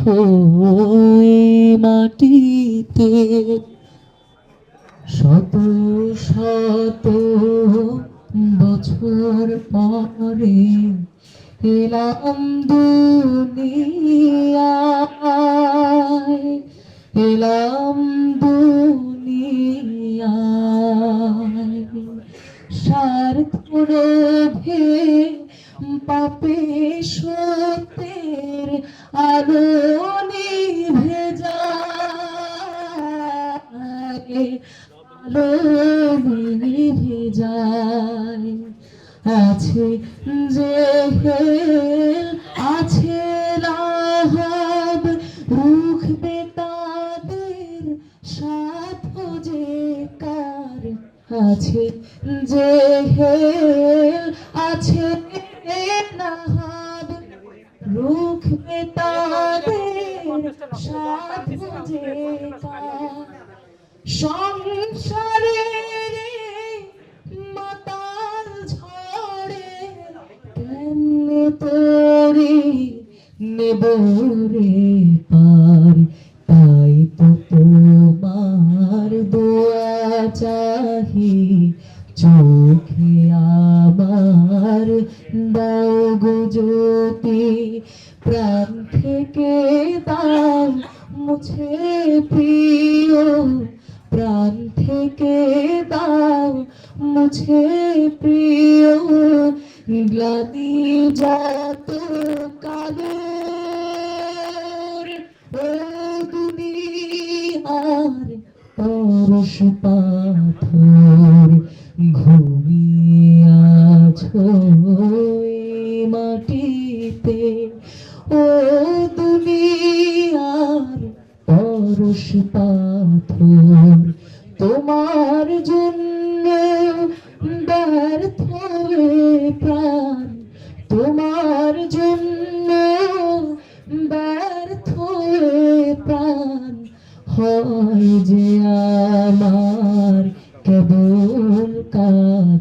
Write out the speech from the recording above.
আছো মাটিতে, শত শত বছর পরে এলাম দুনিয়ায়, এলাম দুনিয়ায়। স্বার্থ লোভে পাপে সত্যের আলো নিভে যায়, আলো নিভে যায়। আছে জেহেল, আছে লাহাব, রুখবে তাদের সাধ্য যে কার। আছে জেহেল, আছে লাহাব, রুখবে তাদের সাধ্য যে কার। সংসারের মাতাল ঝড়ে কেমনে তোরে নেব রে পার, তাই তো তোমার দোয়া চাহি চোখে আমার দাও গো জ্যোতি। প্রাণ থেকে দাও মুছে প্রিয়, প্রাণ থেকে দাও মুছে প্রিয়। গ্লানি যত কালোর ও দুনিয়ার পরশ পাথর, ঘুমিয়ে আছো মাটিতে। ও দুনিয়ার পরশ পাথর, তোমার জন্য ব্যর্থ প্রাণ, তোমার জন্য ব্যর্থ প্রাণ। হয় যে আমার কেবল কাজ